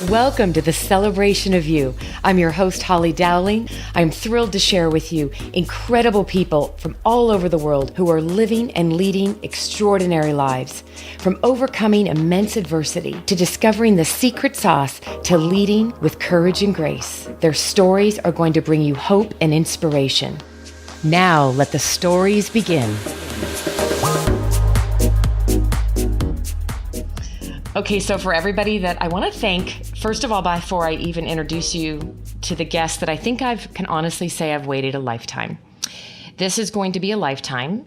Welcome to the Celebration of You. I'm your host, Holly Dowling. I'm thrilled to share with you incredible people from all over the world who are living and leading extraordinary lives. From overcoming immense adversity to discovering the secret sauce to leading with courage and grace. Their stories are going to bring you hope and inspiration. Now, let the stories begin. Okay, so for everybody that I want to thank, first of all, before I even introduce you to the guest that I think I can honestly say I've waited a lifetime. This is going to be a lifetime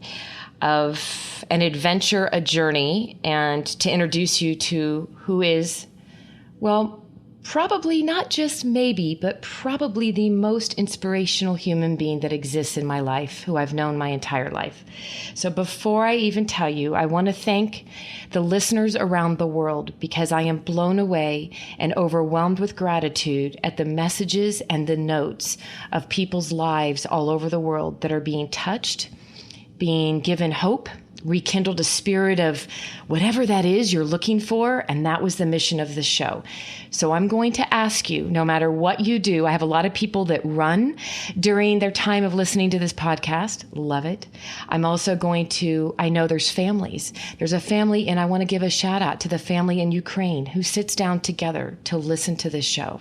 of an adventure, a journey, and to introduce you to who is, well, probably not just maybe, but probably the most inspirational human being that exists in my life, who I've known my entire life. So before I even tell you, I want to thank the listeners around the world because I am blown away and overwhelmed with gratitude at the messages and the notes of people's lives all over the world that are being touched, being given hope, rekindled a spirit of whatever that is you're looking for. And that was the mission of the show. So I'm going to ask you, no matter what you do, I have a lot of people that run during their time of listening to this podcast. Love it. I'm also going to, I know there's families. There's a family, and I want to give a shout out to the family in Ukraine who sits down together to listen to this show.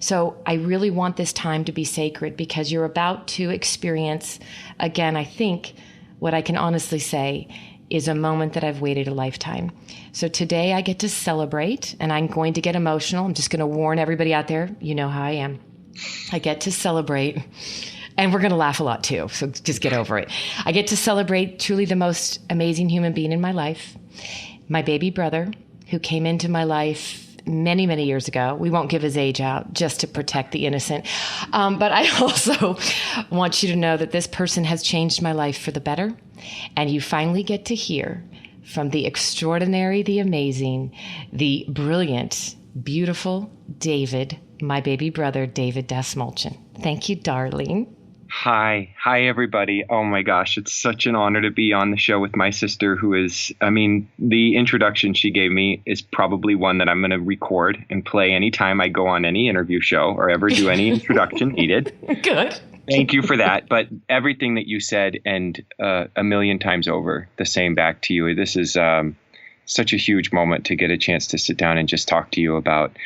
So I really want this time to be sacred because you're about to experience, again, I think, what I can honestly say is a moment that I've waited a lifetime. So today I get to celebrate, and I'm going to get emotional. I'm just going to warn everybody out there. You know how I am. I get to celebrate, and we're going to laugh a lot too. So just get over it. I get to celebrate truly the most amazing human being in my life, my baby brother, who came into my life many, many years ago. We won't give his age out just to protect the innocent. But I also want you to know that this person has changed my life for the better. And you finally get to hear from the extraordinary, the amazing, the brilliant, beautiful David, my baby brother, David Dastmalchian. Thank you, darling. Hi everybody. Oh my gosh, it's such an honor to be on the show with my sister who is, the introduction she gave me is probably one that I'm going to record and play anytime I go on any interview show or ever do any introduction needed. Good. Thank you for that. But everything that you said and a million times over, the same back to you. This is such a huge moment to get a chance to sit down and just talk to you about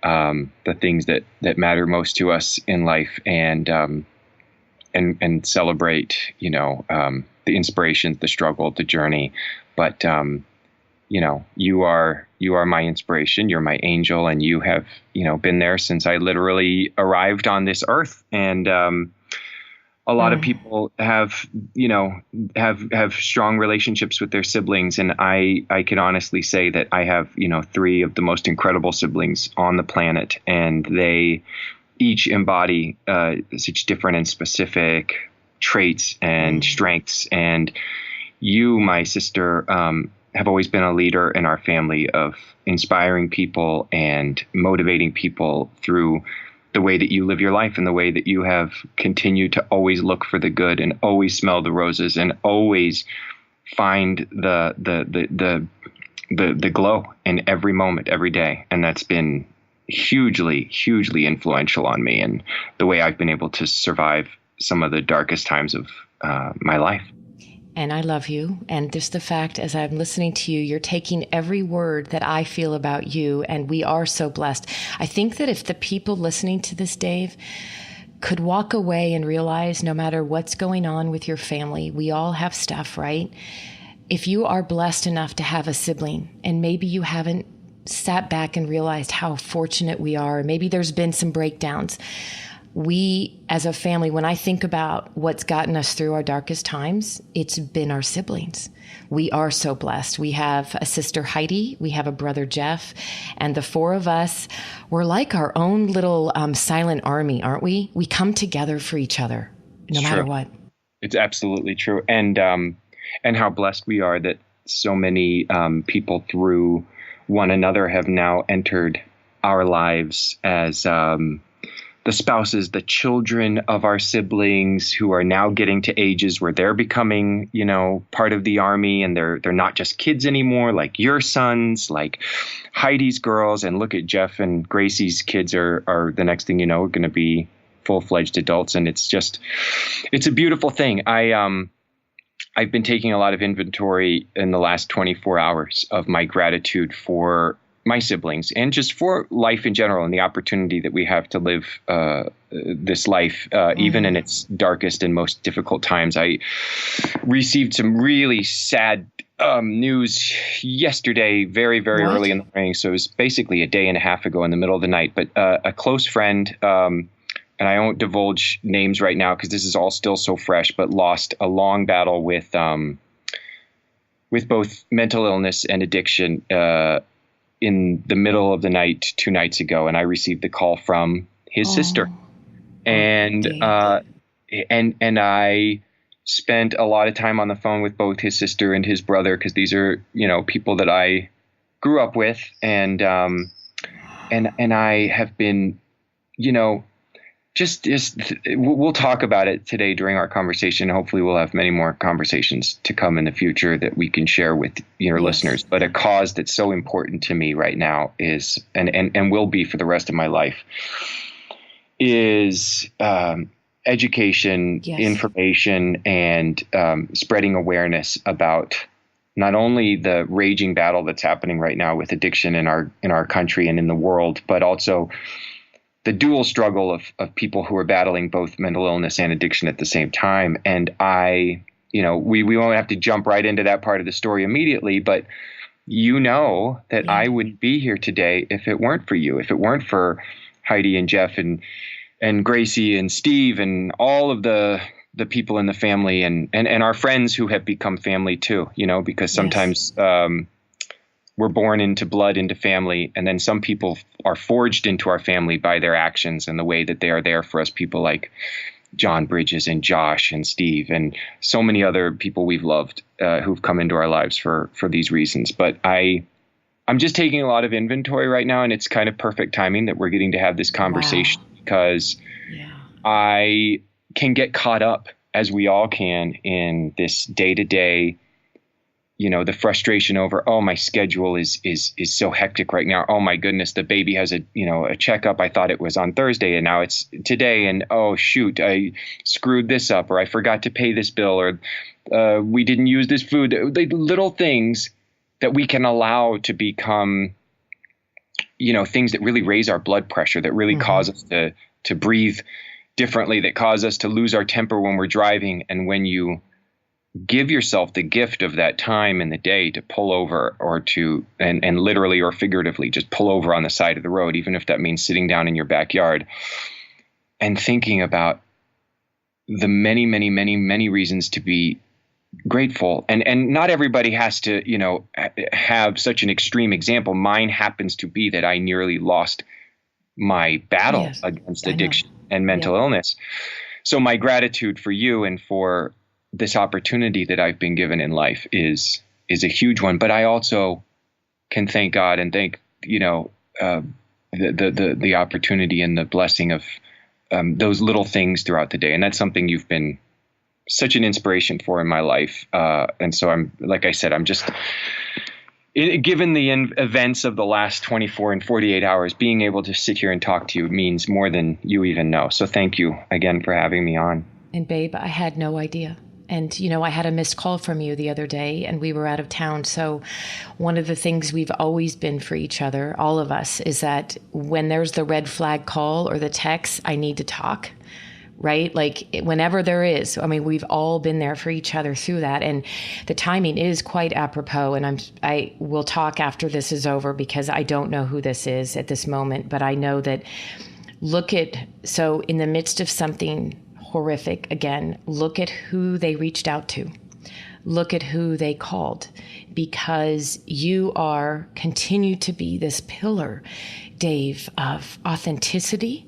the things that matter most to us in life and celebrate, the inspirations, the struggle, the journey. But, you are my inspiration. You're my angel, and you have, been there since I literally arrived on this earth. And a lot of people have strong relationships with their siblings. And I can honestly say that I have, 3 of the most incredible siblings on the planet, and they each embody such different and specific traits and strengths. And you, my sister, have always been a leader in our family of inspiring people and motivating people through the way that you live your life and the way that you have continued to always look for the good and always smell the roses and always find the glow in every moment, every day. And that's been hugely influential on me and the way I've been able to survive some of the darkest times of my life. And I love you. And just the fact, as I'm listening to you, you're taking every word that I feel about you, and we are so blessed. I think that if the people listening to this, Dave, could walk away and realize no matter what's going on with your family, we all have stuff, right? If you are blessed enough to have a sibling, and maybe you haven't sat back and realized how fortunate we are. Maybe there's been some breakdowns. We, as a family, when I think about what's gotten us through our darkest times, it's been our siblings. We are so blessed. We have a sister, Heidi. We have a brother, Jeff. And the 4 of us, we're like our own little silent army, aren't we? We come together for each other, no matter what. It's absolutely true. And how blessed we are that so many people through one another have now entered our lives as the spouses, the children of our siblings who are now getting to ages where they're becoming, part of the army, and they're not just kids anymore, like your sons, like Heidi's girls. And look at Jeff and Gracie's kids are the next thing you know, going to be full-fledged adults. And it's a beautiful thing. I've been taking a lot of inventory in the last 24 hours of my gratitude for my siblings and just for life in general, and the opportunity that we have to live this life, even in its darkest and most difficult times. I received some really sad news yesterday, very, very early in the morning. So it was basically a day and a half ago in the middle of the night. But a close friend, and I won't divulge names right now because this is all still so fresh, but lost a long battle with both mental illness and addiction in the middle of the night 2 nights ago. And I received the call from his sister. And I spent a lot of time on the phone with both his sister and his brother, because these are, people that I grew up with. And I have been, just we'll talk about it today during our conversation. Hopefully we'll have many more conversations to come in the future that we can share with your listeners. But a cause that's so important to me right now is, and will be for the rest of my life, is education, information, and spreading awareness about not only the raging battle that's happening right now with addiction in our country and in the world, but also the dual struggle of people who are battling both mental illness and addiction at the same time. And we won't have to jump right into that part of the story immediately, but that I wouldn't be here today if it weren't for you, if it weren't for Heidi and Jeff and Gracie and Steve and all of the people in the family and our friends who have become family too, because sometimes, we're born into blood, into family, and then some people are forged into our family by their actions and the way that they are there for us. People like John Bridges and Josh and Steve and so many other people we've loved who've come into our lives for these reasons. But I'm just taking a lot of inventory right now, and it's kind of perfect timing that we're getting to have this conversation because I can get caught up, as we all can, in this day-to-day, the frustration over, my schedule is so hectic right now. Oh my goodness, the baby has a checkup. I thought it was on Thursday and now it's today. And oh shoot, I screwed this up, or I forgot to pay this bill, or we didn't use this food. The little things that we can allow to become, things that really raise our blood pressure, that really cause us to breathe differently, that cause us to lose our temper when we're driving. And when you give yourself the gift of that time in the day to pull over, or and literally or figuratively just pull over on the side of the road, even if that means sitting down in your backyard and thinking about the many, many, many, many reasons to be grateful. And not everybody has to, have such an extreme example. Mine happens to be that I nearly lost my battle against addiction and mental illness. So my gratitude for you and for this opportunity that I've been given in life is a huge one. But I also can thank God and thank, the opportunity and the blessing of those little things throughout the day. And that's something you've been such an inspiration for in my life. And so I'm just, given the events of the last 24 and 48 hours, being able to sit here and talk to you means more than you even know. So thank you again for having me on. And babe, I had no idea. And, I had a missed call from you the other day and we were out of town. So one of the things we've always been for each other, all of us, is that when there's the red flag call or the text, I need to talk, right? Like whenever there is, we've all been there for each other through that. And the timing is quite apropos. And I will talk after this is over because I don't know who this is at this moment, but I know that so in the midst of something horrific, again, look at who they reached out to. Look at who they called, because you continue to be this pillar, Dave, of authenticity,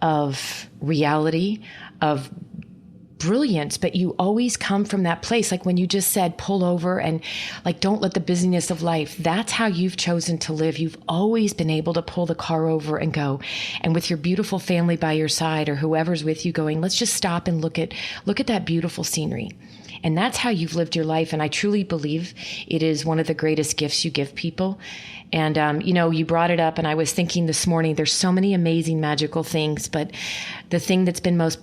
of reality, of brilliance, but you always come from that place. Like when you just said, pull over and like, don't let the busyness of life. That's how you've chosen to live. You've always been able to pull the car over and go. And with your beautiful family by your side or whoever's with you going, let's just stop and look at that beautiful scenery. And that's how you've lived your life. And I truly believe it is one of the greatest gifts you give people. And, you brought it up and I was thinking this morning, there's so many amazing, magical things, but the thing that's been most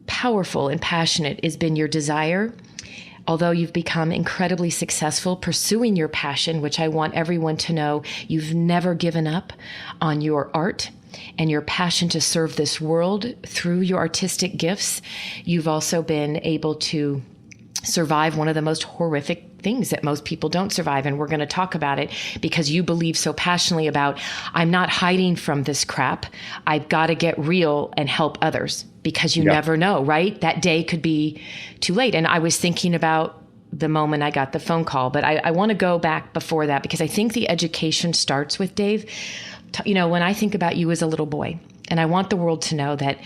powerful and passionate has been your desire. Although you've become incredibly successful pursuing your passion, which I want everyone to know, you've never given up on your art and your passion to serve this world through your artistic gifts. You've also been able to survive one of the most horrific things that most people don't survive. And we're going to talk about it because you believe so passionately about, I'm not hiding from this crap. I've got to get real and help others because you never know, right? That day could be too late. And I was thinking about the moment I got the phone call, but I want to go back before that because I think the education starts with Dave. When I think about you as a little boy, and I want the world to know that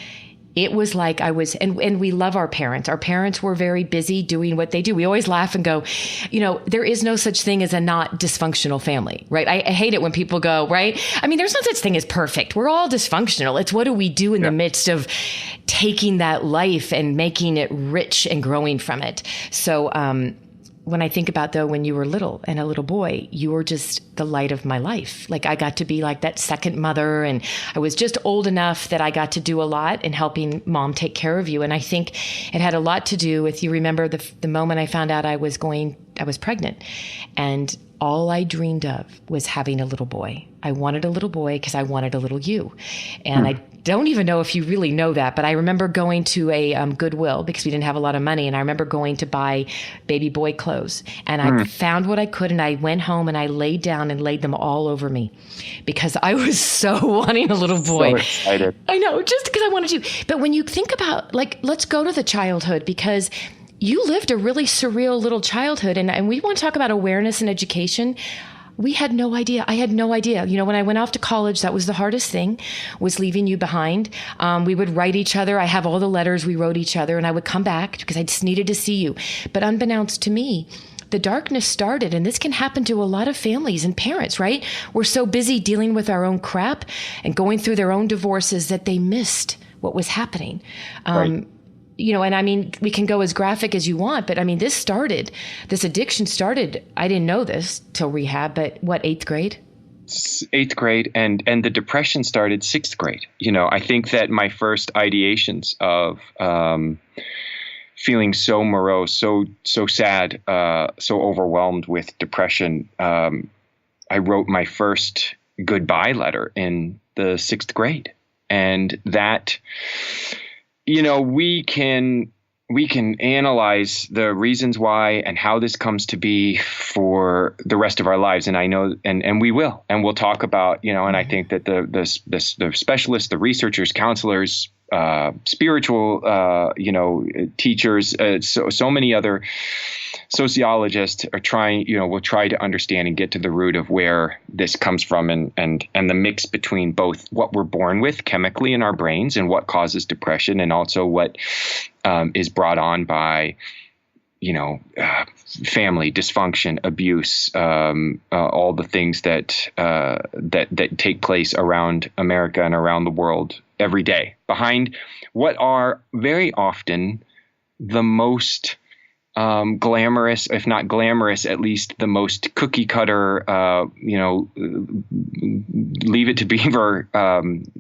it was like I was, and we love our parents. Our parents were very busy doing what they do. We always laugh and go, there is no such thing as a not dysfunctional family, right? I hate it when people go, right? I mean, there's no such thing as perfect. We're all dysfunctional. It's what do we do in the midst of taking that life and making it rich and growing from it. So, when I think about though, when you were little and a little boy, you were just the light of my life. Like I got to be like that second mother and I was just old enough that I got to do a lot in helping mom take care of you. And I think it had a lot to do with, you remember the moment I found out I was pregnant and all I dreamed of was having a little boy. I wanted a little boy because I wanted a little you. And I don't even know if you really know that, but I remember going to a Goodwill because we didn't have a lot of money. And I remember going to buy baby boy clothes and I found what I could. And I went home and I laid down and laid them all over me because I was so wanting a little boy. So excited. I know, just because I wanted to. But when you think about let's go to the childhood because you lived a really surreal little childhood. And we want to talk about awareness and education. We had no idea. I had no idea. When I went off to college, that was the hardest thing, was leaving you behind. We would write each other. I have all the letters we wrote each other and I would come back because I just needed to see you. But unbeknownst to me, the darkness started, and this can happen to a lot of families and parents, right? We're so busy dealing with our own crap and going through their own divorces that they missed what was happening. Right. And I mean, we can go as graphic as you want, but I mean, this addiction started, I didn't know this till rehab, but what, 8th grade? 8th grade. And the depression started 6th grade. I think that my first ideations of, feeling so morose, so sad, so overwhelmed with depression. I wrote my first goodbye letter in the 6th grade. And that, we can analyze the reasons why and how this comes to be for the rest of our lives. And I know, and we will, and we'll talk about, and I think that the specialists, the researchers, counselors, spiritual, teachers, so many other sociologists are trying, will try to understand and get to the root of where this comes from and the mix between both what we're born with chemically in our brains and what causes depression and also what is brought on by, family dysfunction, abuse, all the things that take place around America and around the world every day behind what are very often the most glamorous, if not glamorous, at least the most cookie cutter, leave it to beaver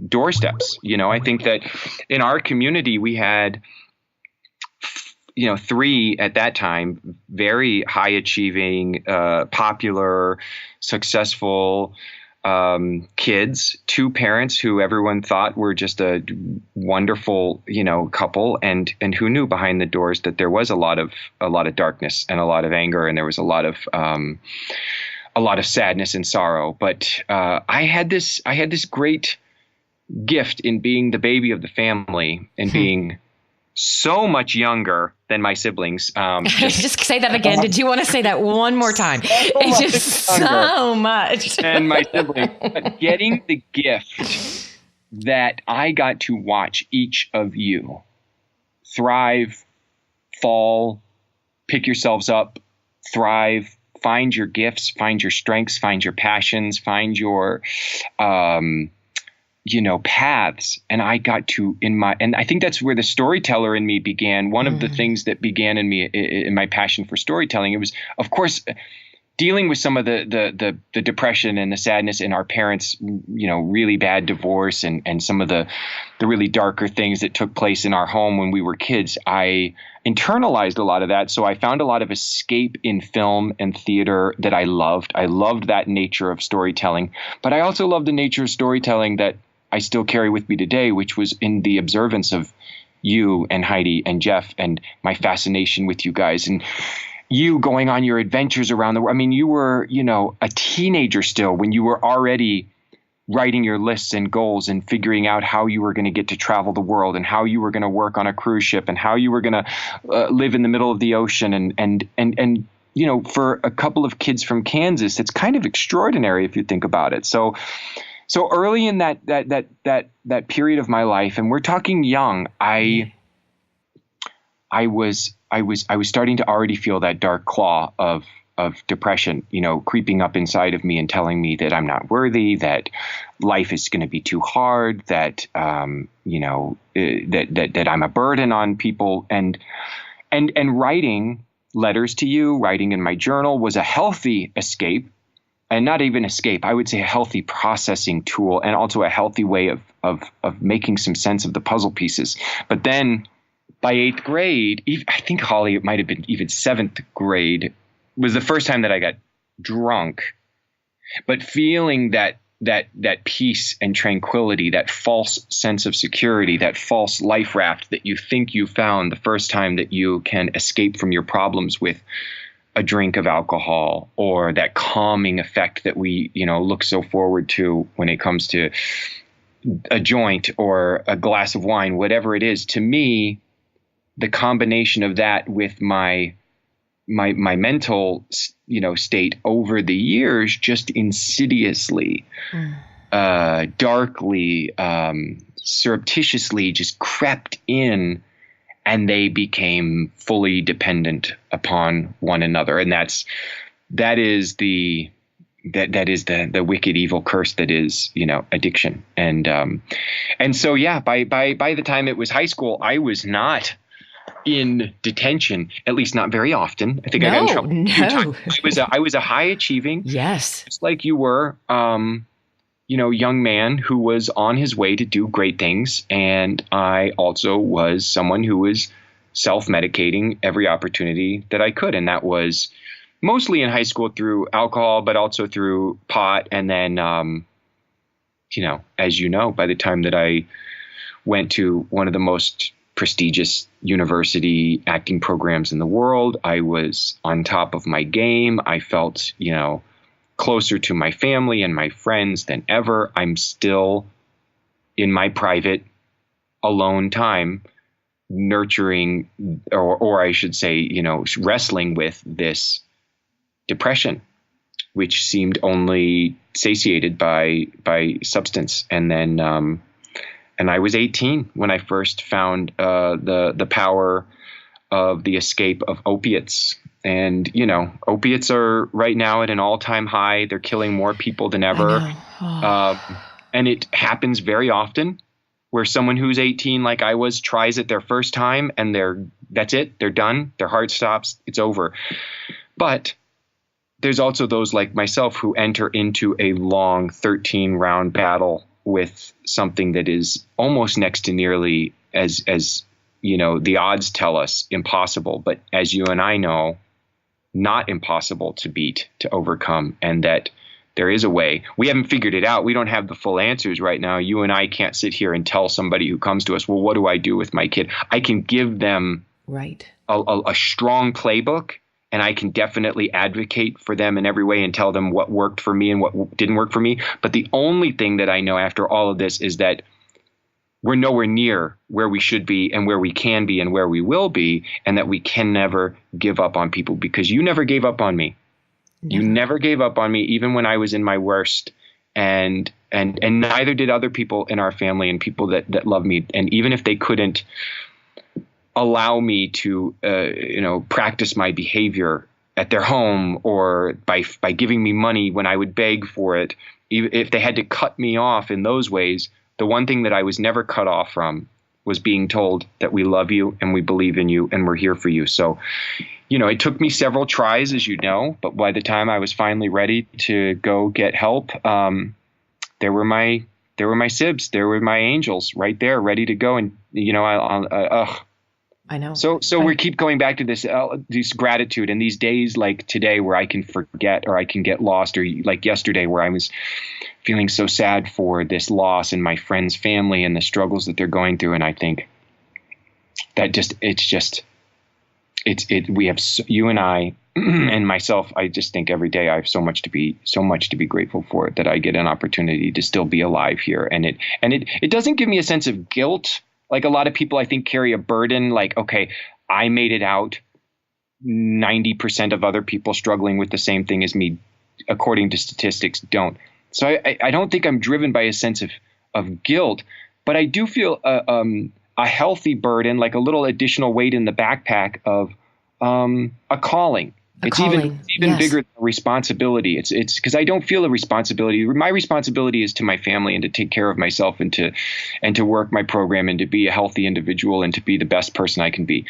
doorsteps. I think that in our community we had 3 at that time, very high achieving, popular, successful kids, 2 parents who everyone thought were just a wonderful, couple, and who knew behind the doors that there was a lot of darkness and a lot of anger, and there was a lot of sadness and sorrow. But I had this great gift in being the baby of the family and being so much younger than my siblings. Just say that again. Did you want to say that one more time? It's just so much. And my siblings. But getting the gift that I got to watch each of you thrive fall, pick yourselves up, thrive, find your gifts, find your strengths, find your passions, find your, paths. And I got to and I think that's where the storyteller in me began. One of the things that began in me, in my passion for storytelling, it was, of course, dealing with some of the depression and the sadness in our parents', really bad divorce and some of the really darker things that took place in our home when we were kids. I internalized a lot of that. So I found a lot of escape in film and theater that I loved. I loved that nature of storytelling, but I also loved the nature of storytelling that I still carry with me today, which was in the observance of you and Heidi and Jeff and my fascination with you guys and you going on your adventures around the world. I mean, you were, a teenager still when you were already writing your lists and goals and figuring out how you were going to get to travel the world and how you were going to work on a cruise ship and how you were going to live in the middle of the ocean. And for a couple of kids from Kansas, it's kind of extraordinary if you think about it. So early in that period of my life, and we're talking young, I was starting to already feel that dark claw of depression, creeping up inside of me and telling me that I'm not worthy, that life is going to be too hard, that that I'm a burden on people, and writing letters to you, writing in my journal was a healthy escape, and not even escape. I would say a healthy processing tool, and also a healthy way of making some sense of the puzzle pieces. But then, by 8th grade, I think, Holly, it might have been even 7th grade, was the first time that I got drunk. But feeling that peace and tranquility, that false sense of security, that false life raft that you think you found the first time that you can escape from your problems with a drink of alcohol, or that calming effect that we, look so forward to when it comes to a joint or a glass of wine, whatever it is. To me, the combination of that with my mental, state over the years, just insidiously, darkly, surreptitiously just crept in, and they became fully dependent upon one another. And that is the wicked evil curse that is, addiction. And so, yeah, by the time it was high school, I was not in detention, at least not very often. I think I got in trouble a few times. I was a high achieving, yes, just like you were, young man who was on his way to do great things. And I also was someone who was self-medicating every opportunity that I could. And that was mostly in high school through alcohol, but also through pot. And then, as you know, by the time that I went to one of the most prestigious university acting programs in the world, I was on top of my game. I felt, closer to my family and my friends than ever. I'm still in my private alone time nurturing, or I should say, wrestling with this depression, which seemed only satiated by substance. And then, and I was 18 when I first found the power of the escape of opiates. And, opiates are right now at an all-time high. They're killing more people than ever. And it happens very often where someone who's 18, like I was, tries it their first time and that's it. They're done. Their heart stops. It's over. But there's also those like myself who enter into a long 13-round battle with something that is almost next to nearly as the odds tell us impossible, but as you and I know, not impossible to beat, to overcome, and that there is a way. We haven't figured it out. We don't have the full answers right now. You and I can't sit here and tell somebody who comes to us, well, what do I do with my kid? I can give them a strong playbook, and I can definitely advocate for them in every way and tell them what worked for me and what didn't work for me. But the only thing that I know after all of this is that we're nowhere near where we should be and where we can be and where we will be, and that we can never give up on people, because you never gave up on me. No. You never gave up on me, even when I was in my worst, and neither did other people in our family and people that love me. And even if they couldn't allow me to, practice my behavior at their home, or by giving me money when I would beg for it. Even if they had to cut me off in those ways, the one thing that I was never cut off from was being told that we love you and we believe in you and we're here for you. So, it took me several tries, as you know, but by the time I was finally ready to go get help, there were my sibs, there were my angels right there, ready to go. And I know. So we keep going back to this gratitude, and these days like today where I can forget or I can get lost, or like yesterday where I was feeling so sad for this loss and my friend's family and the struggles that they're going through. And I think that we have, you and I and myself, I just think every day I have so much to be grateful for, that I get an opportunity to still be alive here. And it doesn't give me a sense of guilt. Like a lot of people, I think, carry a burden like, okay, I made it out. 90% of other people struggling with the same thing as me, according to statistics, don't. So I don't think I'm driven by a sense of guilt, but I do feel a healthy burden, like a little additional weight in the backpack of a calling. It's even yes. Bigger than responsibility. It's because I don't feel a responsibility. My responsibility is to my family and to take care of myself and to work my program and to be a healthy individual and to be the best person I can be.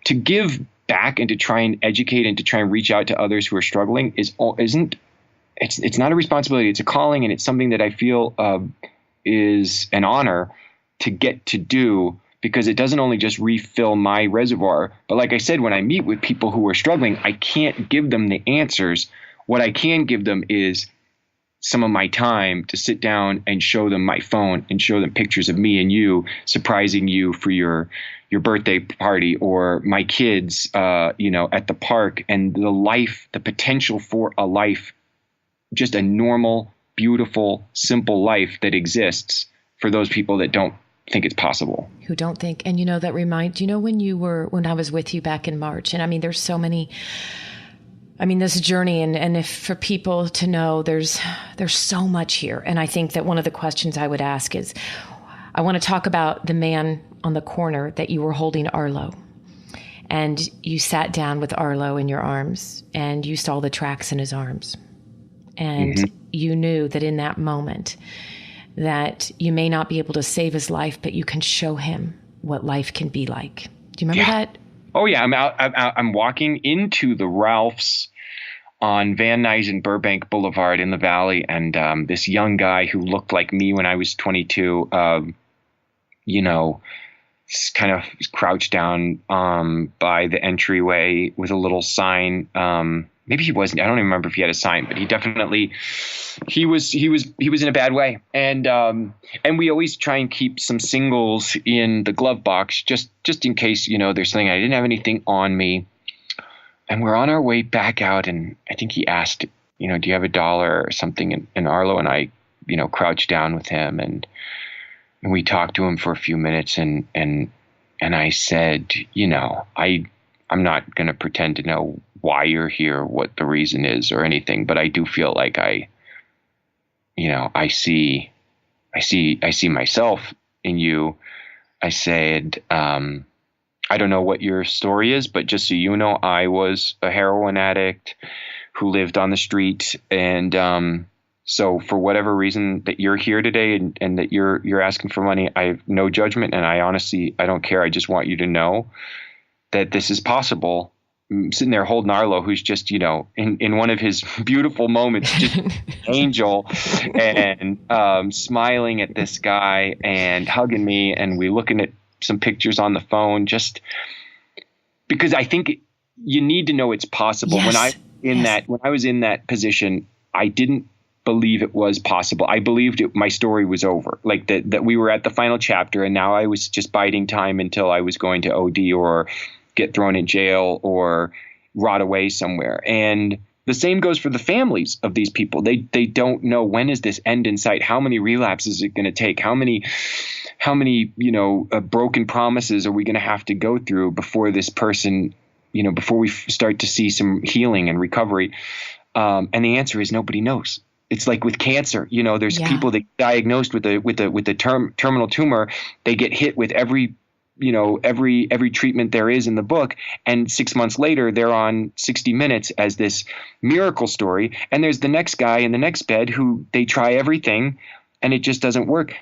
To give back and to try and educate and to try and reach out to others who are struggling it's not a responsibility. It's a calling, and it's something that I feel is an honor to get to do, because it doesn't only just refill my reservoir, but like I said, when I meet with people who are struggling, I can't give them the answers. What I can give them is some of my time to sit down and show them my phone and show them pictures of me and you surprising you for your birthday party, or my kids, at the park, and the potential for a life, just a normal, beautiful, simple life that exists for those people that don't think it's possible. Who don't think. And that reminds, when I was with you back in March, and I mean, there's so many, this journey, and if for people to know, there's so much here. And I think that one of the questions I would ask is, I want to talk about the man on the corner that you were holding Arlo, and you sat down with Arlo in your arms and you saw the tracks in his arms. And you knew that in that moment that you may not be able to save his life, but you can show him what life can be like. Do you remember that? Oh yeah. I'm walking into the Ralph's on Van Nuys and Burbank Boulevard in the Valley. And this young guy who looked like me when I was 22, kind of crouched down by the entryway with a little sign. Maybe he wasn't. I don't even remember if he had a sign, but he definitely he was in a bad way. And we always try and keep some singles in the glove box just in case there's something. I didn't have anything on me, and we're on our way back out. And I think he asked, do you have $1 or something? And Arlo and I, crouched down with him and we talked to him for a few minutes. And I said, I'm not going to pretend to know why you're here, what the reason is or anything, but I do feel like I see myself in you. I said, I don't know what your story is, but just so you know, I was a heroin addict who lived on the street. And, so for whatever reason that you're here today and that you're asking for money, I have no judgment. And I don't care. I just want you to know that this is possible. I'm sitting there holding Arlo, who's just, in one of his beautiful moments, just angel, and smiling at this guy and hugging me. And we looking at some pictures on the phone, just because I think you need to know it's possible. Yes. When I was in that position, I didn't believe it was possible. I believed my story was over, like that we were at the final chapter, and now I was just biding time until I was going to OD or get thrown in jail or rot away somewhere. And the same goes for the families of these people. They don't know, when is this end in sight? How many relapses is it going to take? How many broken promises are we going to have to go through before this person, before we start to see some healing and recovery? And the answer is nobody knows. It's like with cancer, there's people that diagnosed with a terminal tumor. They get hit with every every treatment there is in the book. And 6 months later, they're on 60 Minutes as this miracle story. And there's the next guy in the next bed who they try everything and it just doesn't work.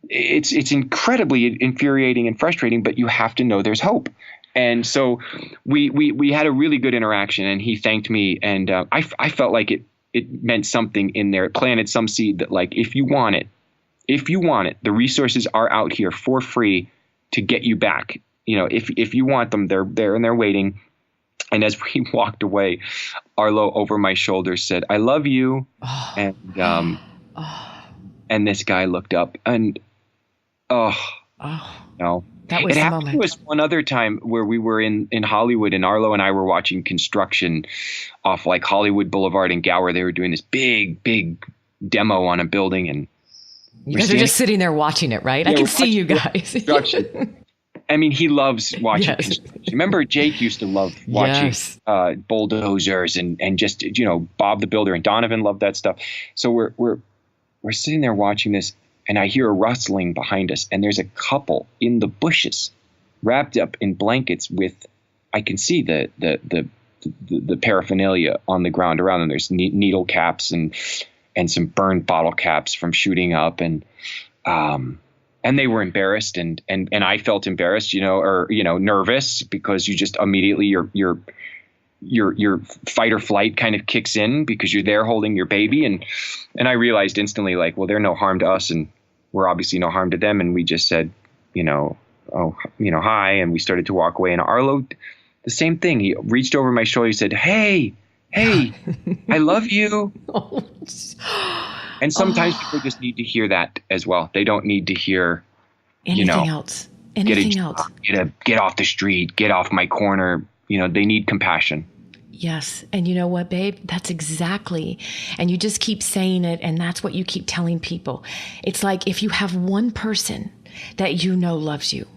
It's incredibly infuriating and frustrating, but you have to know there's hope. And so we had a really good interaction, and he thanked me, and I felt like it meant something in there. It planted some seed that, like, if you want it, the resources are out here for free to get you back. If you want them, they're there and they're waiting. And as we walked away, Arlo over my shoulder said, "I love you." And this guy looked up and, no. That was it the happened moment. to us one other time where we were in Hollywood, and Arlo and I were watching construction off like Hollywood Boulevard in Gower. They were doing this big demo on a building, and you guys are just sitting there watching it, right? I can see you guys. Construction. I mean, he loves watching construction. Remember, Jake used to love watching bulldozers and just, Bob the Builder, and Donovan loved that stuff. So we're sitting there watching this, and I hear a rustling behind us, and there's a couple in the bushes wrapped up in blankets I can see the paraphernalia on the ground around them. There's needle caps and some burned bottle caps from shooting up, and they were embarrassed, and I felt embarrassed, or nervous, because you just immediately your fight or flight kind of kicks in because you're there holding your baby. And I realized instantly, like, well, they're no harm to us, and we're obviously no harm to them. And we just said, hi. And we started to walk away, and Arlo, the same thing. He reached over my shoulder. He said, Hey, I love you. And sometimes people just need to hear that as well. They don't need to hear anything else. Anything else. Get off the street, get off my corner. They need compassion. Yes. And you know what, babe? That's exactly. And you just keep saying it. And that's what you keep telling people. It's like, if you have one person that loves you,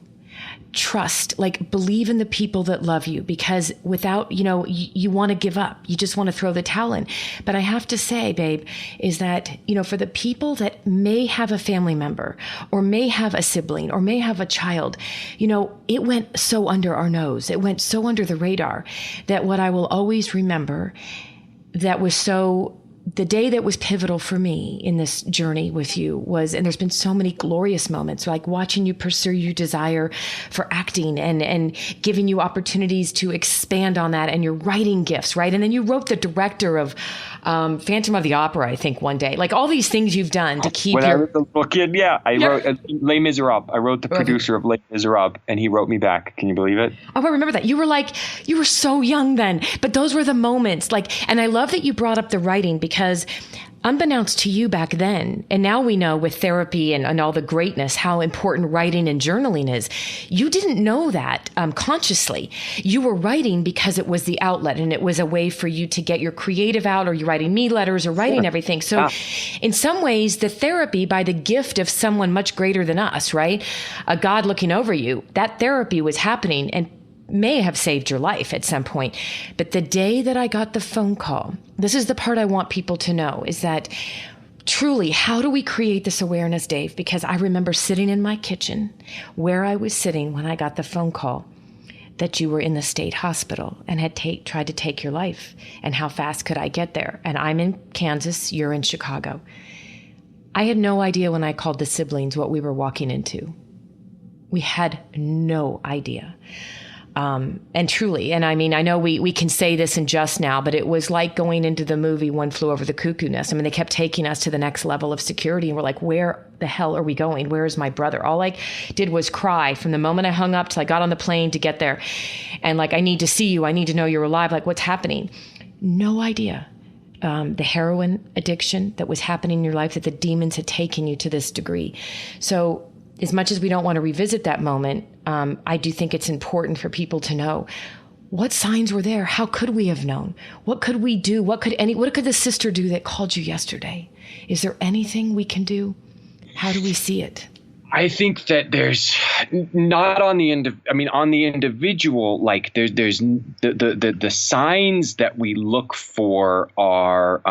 trust, like, believe in the people that love you, because without, you want to give up. You just want to throw the towel in. But I have to say, babe, is that, for the people that may have a family member or may have a sibling or may have a child, it went so under our nose. It went so under the radar that what I will always remember that was the day that was pivotal for me in this journey with you was, and there's been so many glorious moments, like watching you pursue your desire for acting and giving you opportunities to expand on that, and your writing gifts, right? And then you wrote the director of Phantom of the Opera, I think, one day. Like, all these things you've done to keep I was a little kid, I wrote Les Miserables. I wrote the producer of Les Miserables, and he wrote me back. Can you believe it? Oh, I remember that. You were so young then, but those were the moments. And I love that you brought up the writing, because unbeknownst to you back then, and now we know with therapy and all the greatness, how important writing and journaling is. You didn't know that consciously. You were writing because it was the outlet, and it was a way for you to get your creative out, or you're writing me letters or writing everything. So in some ways, the therapy, by the gift of someone much greater than us, right? A God looking over you, that therapy was happening and may have saved your life at some point. But the day that I got the phone call, this is the part I want people to know, is that truly, how do we create this awareness, Dave? Because I remember sitting in my kitchen where I was sitting when I got the phone call that you were in the state hospital and had tried to take your life, and how fast could I get there? And I'm in Kansas, you're in Chicago. I had no idea when I called the siblings what we were walking into. We had no idea. And truly, and I mean, I know we can say this in jest now, but it was like going into the movie One Flew Over the Cuckoo Nest. I mean, they kept taking us to the next level of security, and we're like, where the hell are we going? Where is my brother? All I did was cry from the moment I hung up till I got on the plane to get there. And like, I need to see you. I need to know you're alive. Like, what's happening? No idea. The heroin addiction that was happening in your life, that the demons had taken you to this degree. So as much as we don't want to revisit that moment, I do think it's important for people to know what signs were there. How could we have known? What could we do? What could the sister do that called you yesterday? Is there anything we can do? How do we see it? I think that there's not on the on the individual, like there's the signs that we look for are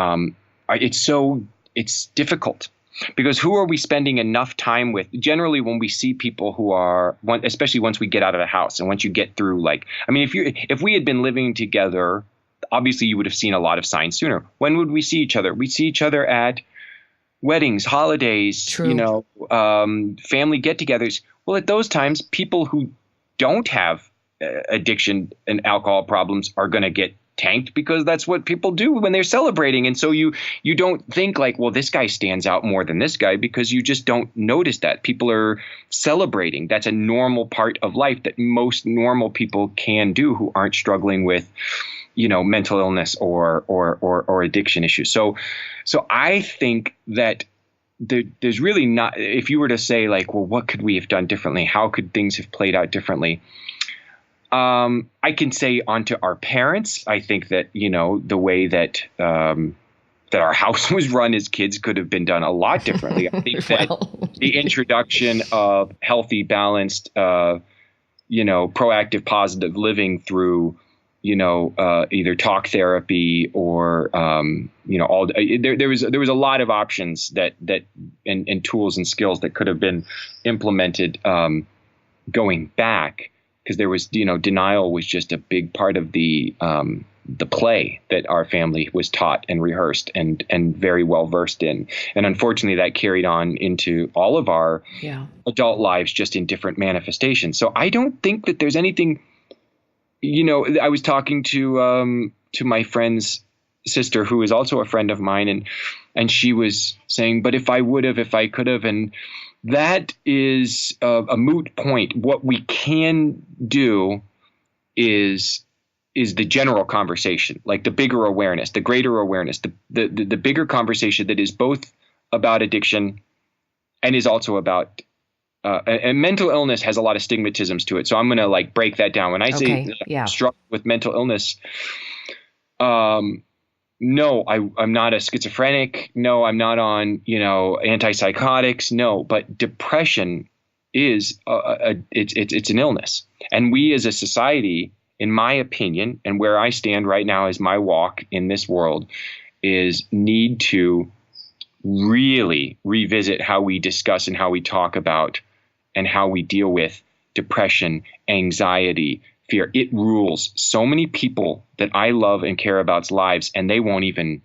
it's difficult. Because who are we spending enough time with? Generally, when we see people who are, especially once we get out of the house and once you get through, like, I mean, if we had been living together, obviously you would have seen a lot of signs sooner. When would we see each other? We'd see each other at weddings, holidays, True. family get-togethers. Well, at those times, people who don't have addiction and alcohol problems are going to get tanked because that's what people do when they're celebrating. And so you don't think like, well, this guy stands out more than this guy, because you just don't notice that people are celebrating. That's a normal part of life that most normal people can do who aren't struggling with, mental illness or addiction issues. So I think that there's really not, if you were to say like, well, what could we have done differently? How could things have played out differently? I can say onto our parents, I think that, the way that our house was run as kids could have been done a lot differently. I think that the introduction of healthy, balanced, proactive, positive living through, either talk therapy or, there was a lot of options that and tools and skills that could have been implemented going back. Because there was, denial was just a big part of the play that our family was taught and rehearsed and very well versed in. And unfortunately, that carried on into all of our adult lives, just in different manifestations. So I don't think that there's anything, I was talking to my friend's sister, who is also a friend of mine, and she was saying, but if I could have, and that is a moot point. What we can do is the general conversation, like the bigger awareness, the greater awareness, the bigger conversation that is both about addiction and is also about and mental illness has a lot of stigmatisms to it. So I'm going to like break that down. When I say struggle with mental illness, no, I'm not a schizophrenic. No, I'm not on, antipsychotics. No, but depression is it's an illness. And we as a society, in my opinion, and where I stand right now as my walk in this world, is need to really revisit how we discuss and how we talk about and how we deal with depression, anxiety, fear. It rules so many people that I love and care about's lives, and they won't even,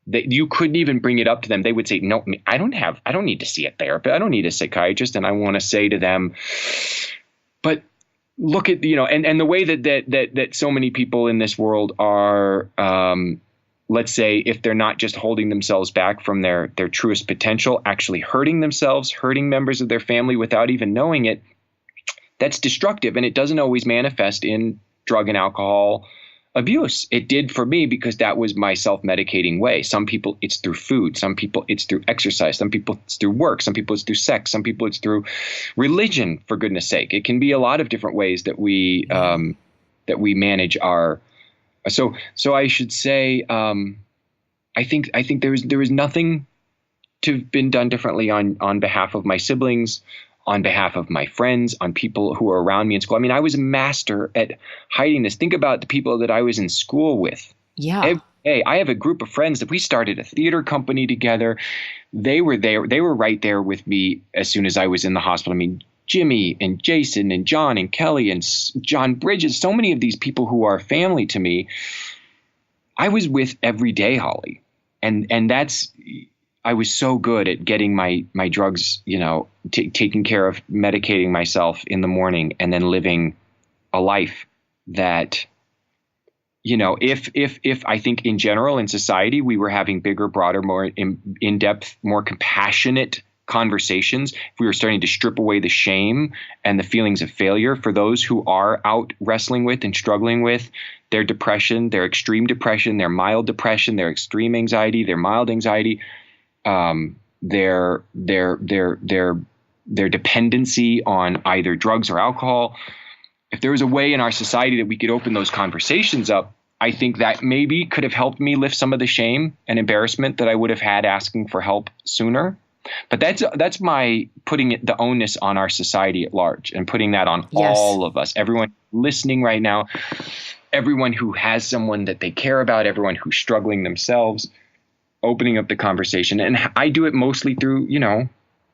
you couldn't even bring it up to them. They would say, no, I don't need to see a therapist. I don't need a psychiatrist. And I want to say to them, but look at, and the way that so many people in this world are, let's say, if they're not just holding themselves back from their truest potential, actually hurting themselves, hurting members of their family without even knowing it, that's destructive. And it doesn't always manifest in drug and alcohol abuse. It did for me because that was my self-medicating way. Some people it's through food. Some people it's through exercise. Some people it's through work. Some people it's through sex. Some people it's through religion, for goodness sake. It can be a lot of different ways that we manage our. So I should say, I think there was nothing to have been done differently on behalf of my siblings, on behalf of my friends, on people who were around me in school. I mean, I was a master at hiding this. Think about the people that I was in school with. Yeah. Hey, I have a group of friends that we started a theater company together. They were there. They were right there with me as soon as I was in the hospital. I mean, Jimmy and Jason and John and Kelly and John Bridges, so many of these people who are family to me, I was with every day, Holly. And that's, I was so good at getting my drugs, taking care of medicating myself in the morning and then living a life that, if I think in general in society, we were having bigger, broader, more in-depth, more compassionate conversations, if we were starting to strip away the shame and the feelings of failure for those who are out wrestling with and struggling with their depression, their extreme depression, their mild depression, their extreme anxiety, their mild anxiety, their dependency on either drugs or alcohol. If there was a way in our society that we could open those conversations up, I think that maybe could have helped me lift some of the shame and embarrassment that I would have had asking for help sooner. But that's my putting the onus on our society at large and putting that on all of us, everyone listening right now, everyone who has someone that they care about, everyone who's struggling themselves. opening up the conversation. And I do it mostly through,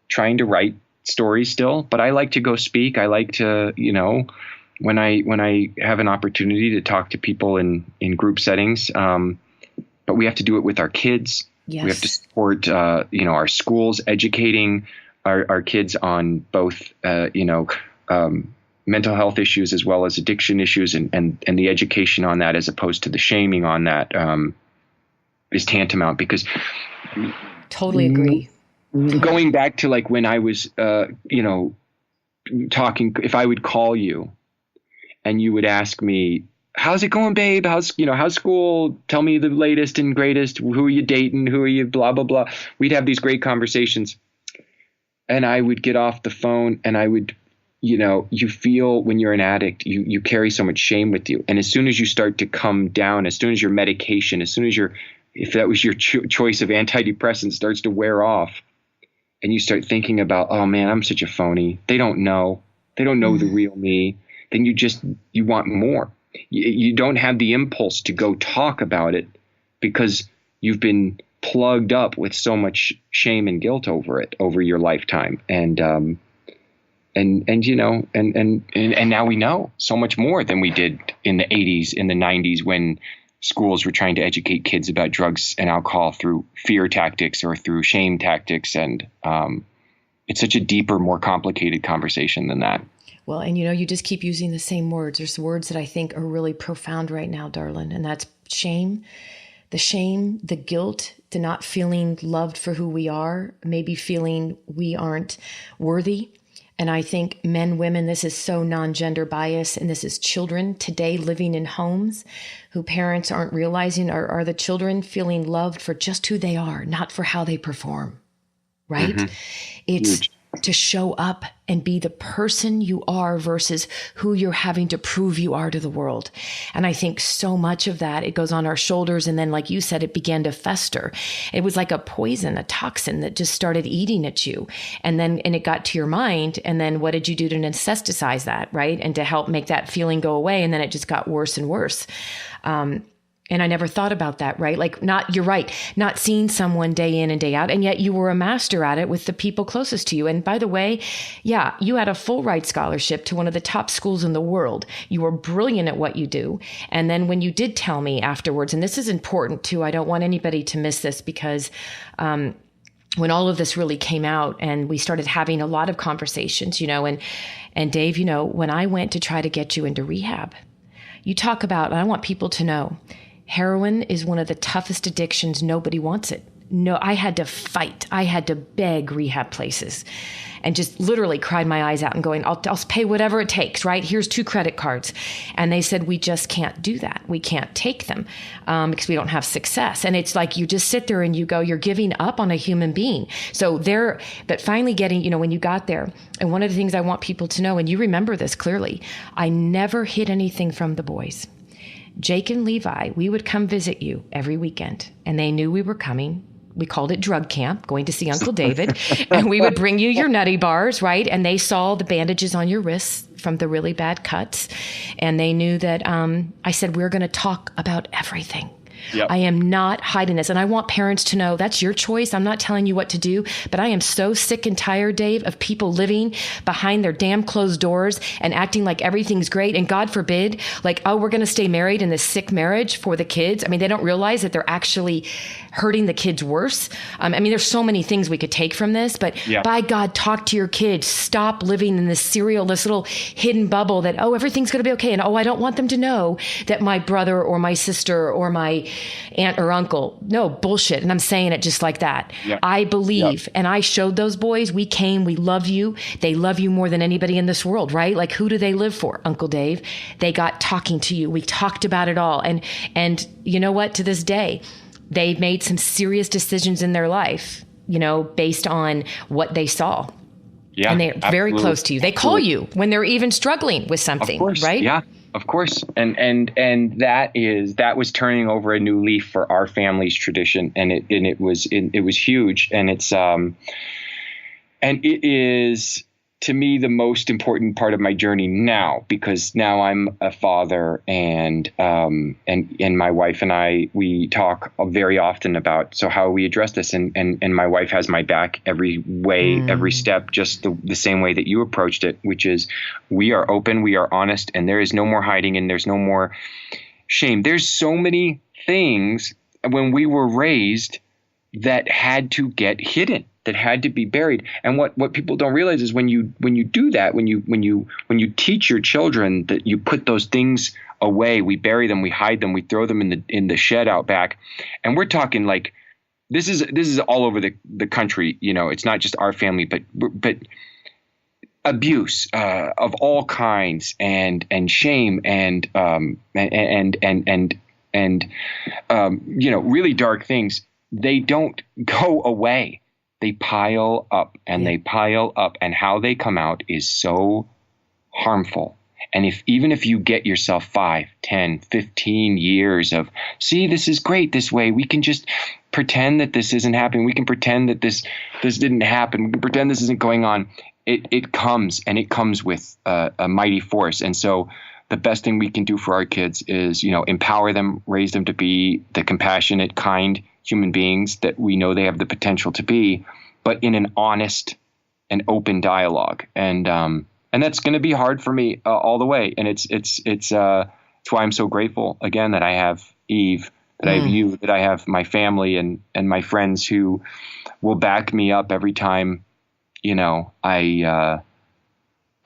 trying to write stories still, but I like to go speak. I like to, when I have an opportunity to talk to people in group settings, but we have to do it with our kids. Yes. We have to support, our schools, educating our kids on both, mental health issues as well as addiction issues, and the education on that, as opposed to the shaming on that, is tantamount. Because totally agree. Going back to like when I was, talking, if I would call you and you would ask me, how's it going, babe? How's school? Tell me the latest and greatest. Who are you dating? Who are you? Blah, blah, blah. We'd have these great conversations. And I would get off the phone and I would, you feel when you're an addict, you carry so much shame with you. And as soon as you start to come down, as soon as your medication, if that was your choice of antidepressant starts to wear off, and you start thinking about, oh man, I'm such a phony. They don't know the real me. Then you want more. You don't have the impulse to go talk about it because you've been plugged up with so much shame and guilt over your lifetime. And now we know so much more than we did in the 80s, in the 90s, when schools were trying to educate kids about drugs and alcohol through fear tactics or through shame tactics. And it's such a deeper, more complicated conversation than that. Well, and you just keep using the same words. There's words that I think are really profound right now, darling, and that's shame. The shame, the guilt, the not feeling loved for who we are, maybe feeling we aren't worthy. And I think men, women, this is so non-gender bias, and this is children today living in homes who parents aren't realizing are the children feeling loved for just who they are, not for how they perform, right? Mm-hmm. It's huge. To show up and be the person you are versus who you're having to prove you are to the world. And I think so much of that, it goes on our shoulders. And then, like you said, it began to fester. It was like a poison, a toxin that just started eating at you. And it got to your mind. And then what did you do to anesthetize that, right? And to help make that feeling go away. And then it just got worse and worse. And I never thought about that, right? You're right, not seeing someone day in and day out, and yet you were a master at it with the people closest to you. And by the way, yeah, you had a full ride scholarship to one of the top schools in the world. You were brilliant at what you do. And then when you did tell me afterwards, and this is important too, I don't want anybody to miss this, because when all of this really came out and we started having a lot of conversations, and Dave, when I went to try to get you into rehab, you talk about, and I want people to know, heroin is one of the toughest addictions. Nobody wants it. No, I had to fight. I had to beg rehab places and just literally cried my eyes out and going, I'll pay whatever it takes, right? Here's 2 credit cards. And they said, we just can't do that. We can't take them because we don't have success. And it's like, you just sit there and you go, you're giving up on a human being. But finally getting, when you got there, and one of the things I want people to know, and you remember this clearly, I never hid anything from the boys. Jake and Levi, we would come visit you every weekend, and they knew we were coming. We called it drug camp, going to see Uncle David, and we would bring you your nutty bars, right? And they saw the bandages on your wrists from the really bad cuts, and they knew that I said, we're going to talk about everything. Yep. I am not hiding this. And I want parents to know that's your choice. I'm not telling you what to do, but I am so sick and tired, Dave, of people living behind their damn closed doors and acting like everything's great. And God forbid, we're going to stay married in this sick marriage for the kids. I mean, they don't realize that they're actually hurting the kids worse. There's so many things we could take from this, but by God, talk to your kids. Stop living in this little hidden bubble that, everything's going to be okay. And, I don't want them to know that my brother or my sister or my aunt or uncle. No, bullshit. And I'm saying it just like that. Yep. I believe, and I showed those boys, we came, we love you. They love you more than anybody in this world, right? Like, who do they live for? Uncle Dave. They got talking to you. We talked about it all. And you know what? To this day, they've made some serious decisions in their life, based on what they saw. Yeah, and they're very close to you. They call you when they're even struggling with something, right? Yeah. Of course. And that was turning over a new leaf for our family's tradition. And it was huge. And it is to me the most important part of my journey now, because now I'm a father, and my wife and I, we talk very often about, so how we address this, and my wife has my back every way, every step, just the same way that you approached it, which is we are open, we are honest, and there is no more hiding, and there's no more shame. There's so many things when we were raised that had to get hidden, that had to be buried. And what people don't realize is when you do that, when you teach your children that you put those things away, we bury them, we hide them, we throw them in the shed out back. And we're talking like this is all over the country. You know, it's not just our family, but abuse of all kinds, and shame, and really dark things. They don't go away. They pile up, and they pile up, and how they come out is so harmful. And even if you get yourself 5, 10, 15 years of, see, this is great this way, we can just pretend that this isn't happening. We can pretend that this didn't happen. We can pretend this isn't going on. It comes, and it comes with a mighty force. And so the best thing we can do for our kids is, empower them, raise them to be the compassionate, kind human beings that we know they have the potential to be, but in an honest and open dialogue. And that's going to be hard for me all the way. And it's why I'm so grateful again that I have Eve, that I have you, that I have my family and my friends who will back me up every time, I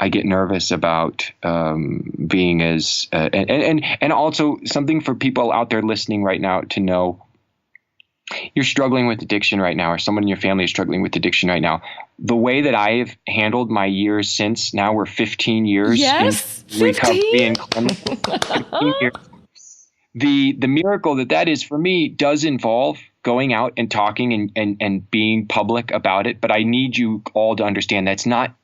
get nervous about being as and also something for people out there listening right now to know. You're struggling with addiction right now, or someone in your family is struggling with addiction right now. The way that I have handled my years since, now we're 15 years in recovery and clinical. 15 years. The miracle that is for me does involve going out and talking and being public about it. But I need you all to understand that's not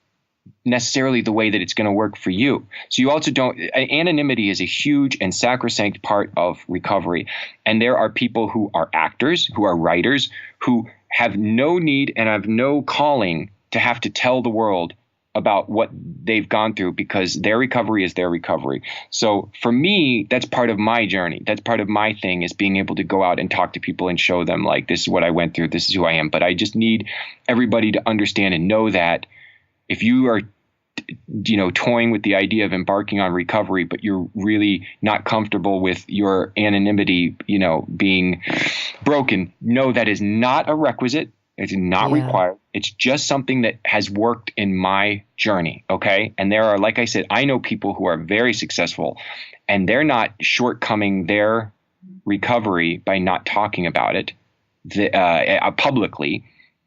necessarily the way that it's going to work for you. So you also anonymity is a huge and sacrosanct part of recovery. And there are people who are actors, who are writers, who have no need and have no calling to have to tell the world about what they've gone through, because their recovery is their recovery. So for me, that's part of my journey. That's part of my thing, is being able to go out and talk to people and show them, like, this is what I went through. This is who I am. But I just need everybody to understand and know that if you are, toying with the idea of embarking on recovery, but you're really not comfortable with your anonymity, being broken, no, that is not a requisite. It's not required. It's just something that has worked in my journey. Okay. And there are, like I said, I know people who are very successful, and they're not shortcoming their recovery by not talking about it publicly.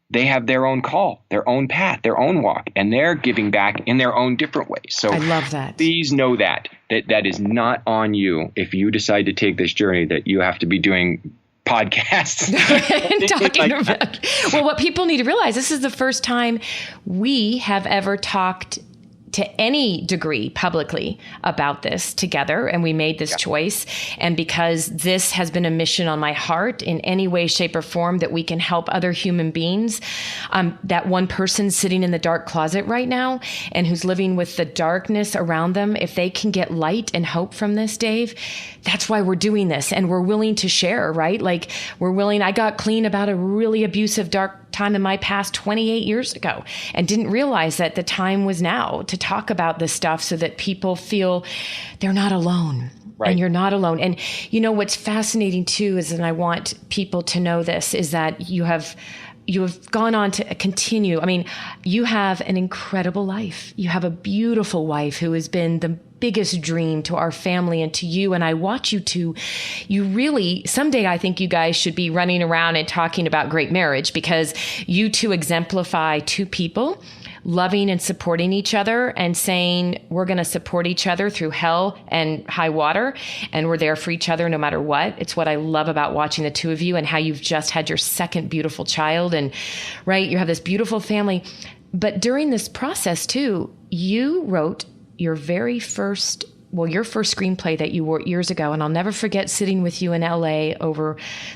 They have their own call, their own path, their own walk, and they're giving back in their own different ways. So I love that. Please know that is not on you if you decide to take this journey, that you have to be doing podcasts. Talking about, well, what people need to realize, this is the first time we have ever talked to any degree publicly about this together. And we made this choice. And because this has been a mission on my heart in any way, shape, or form that we can help other human beings, that one person sitting in the dark closet right now and who's living with the darkness around them, if they can get light and hope from this, Dave, that's why we're doing this. And we're willing to share, right? Like, I got clean about a really abusive, dark time in my past 28 years ago, and didn't realize that the time was now to talk about this stuff so that people feel they're not alone. Right. And you're not alone. And what's fascinating too is, and I want people to know this, is that you have gone on to continue. I mean, you have an incredible life. You have a beautiful wife who has been the biggest dream to our family and to you. And I watch you really, someday I think you guys should be running around and talking about great marriage, because you two exemplify two people loving and supporting each other and saying, we're going to support each other through hell and high water. And we're there for each other no matter what. It's what I love about watching the two of you, and how you've just had your second beautiful child. And right, you have this beautiful family. But during this process too, you wrote your first screenplay that you wrote years ago. And I'll never forget sitting with you in LA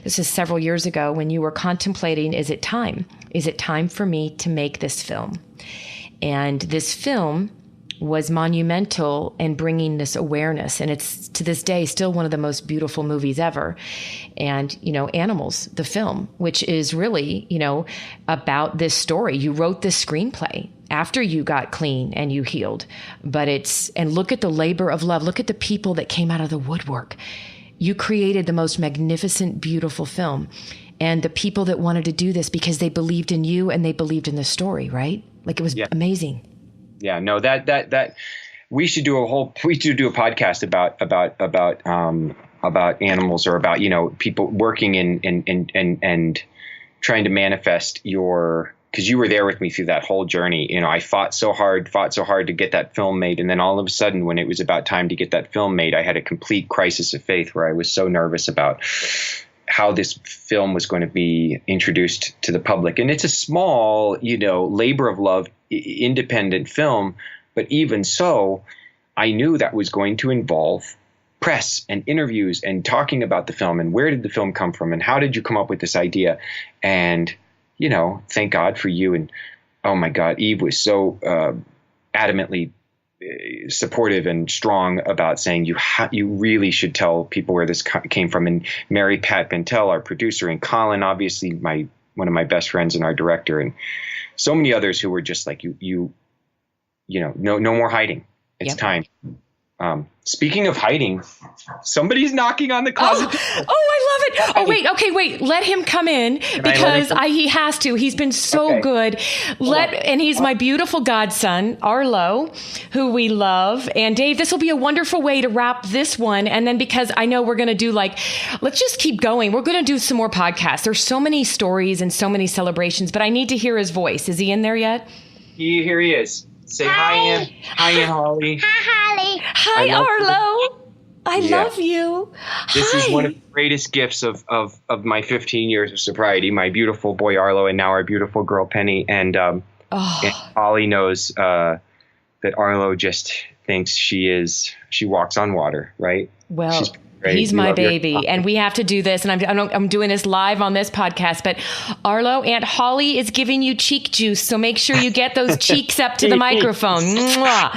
this is several years ago, when you were contemplating, is it time for me to make this film? And this film was monumental in bringing this awareness. And it's to this day still one of the most beautiful movies ever. And, Animals, the film, which is really, about this story. You wrote this screenplay after you got clean and you healed. And look at the labor of love. Look at the people that came out of the woodwork. You created the most magnificent, beautiful film. And the people that wanted to do this because they believed in you and they believed in the story, right? Like, it was amazing. Yeah, no, that we should do a podcast about animals, or about, people working and trying to manifest because you were there with me through that whole journey. I fought so hard to get that film made. And then all of a sudden, when it was about time to get that film made, I had a complete crisis of faith where I was so nervous about how this film was going to be introduced to the public. And it's a small, labor of love, independent film. But even so, I knew that was going to involve press and interviews and talking about the film and where did the film come from and how did you come up with this idea? And, thank God for you. And oh my God, Eve was so adamantly supportive and strong about saying you really should tell people where this came from. And Mary Pat Bentel, our producer, and Colin, obviously one of my best friends and our director, and so many others who were just like, no more hiding. It's time. Speaking of hiding, somebody's knocking on the closet. Oh, I love it. Oh, wait. Okay, wait. Let him come in because he has to. He's been so good. And he's my beautiful godson, Arlo, who we love. And Dave, this will be a wonderful way to wrap this one. And then because I know we're going to do let's just keep going. We're going to do some more podcasts. There's so many stories and so many celebrations, but I need to hear his voice. Is he in there yet? Here he is. Say hi, Ann. Hi, Aunt Holly. Hi, Holly. Hi, Arlo. I love you. This is one of the greatest gifts of my 15 years of sobriety. My beautiful boy Arlo, and now our beautiful girl Penny. And Holly knows that Arlo just thinks she walks on water, right? Well, he's my baby, and we have to do this. And I'm doing this live on this podcast. But Arlo, Aunt Holly is giving you cheek juice, so make sure you get those cheeks up to the microphone. Mwah.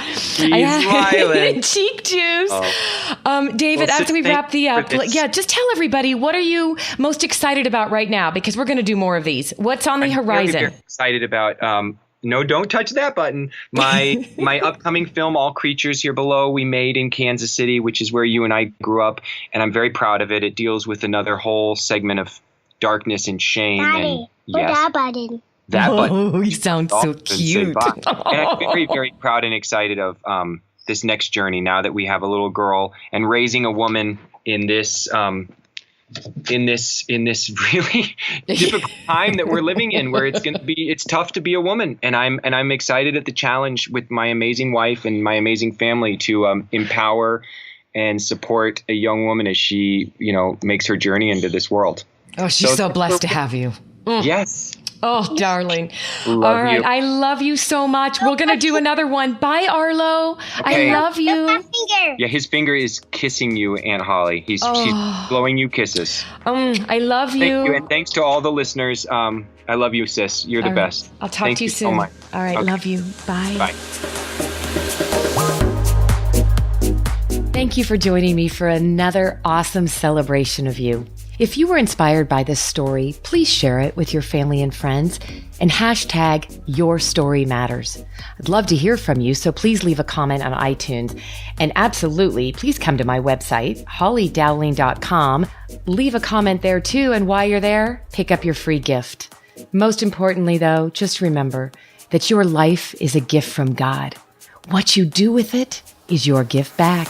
Cheek juice. David, after we wrap up, just tell everybody, what are you most excited about right now? Because we're going to do more of these. What's on the horizon? Very, very excited about. No, don't touch that button. My upcoming film, All Creatures Here Below, we made in Kansas City, which is where you and I grew up, and I'm very proud of it. It deals with another whole segment of darkness and shame. Daddy, that button. That button. Oh, you sound so cute. And I'm very, very proud and excited of this next journey now that we have a little girl and raising a woman in this really difficult time that we're living in, where it's tough to be a woman. And I'm excited at the challenge with my amazing wife and my amazing family to empower and support a young woman as she, makes her journey into this world. Oh, she's so blessed to have you. Yes. Oh, darling. All right. I love you so much. We're going to do another one. Bye, Arlo. Okay. I love you. Yeah, his finger is kissing you, Aunt Holly. She's blowing you kisses. I love you. Thank you. And thanks to all the listeners. I love you, sis. You're the best. I'll talk to you soon. So much. All right. Okay. Love you. Bye. Bye. Thank you for joining me for another awesome celebration of you. If you were inspired by this story, please share it with your family and friends and hashtag Your Story Matters. I'd love to hear from you, so please leave a comment on iTunes. And absolutely, please come to my website, hollydowling.com. Leave a comment there too, and while you're there, pick up your free gift. Most importantly, though, just remember that your life is a gift from God. What you do with it is your gift back.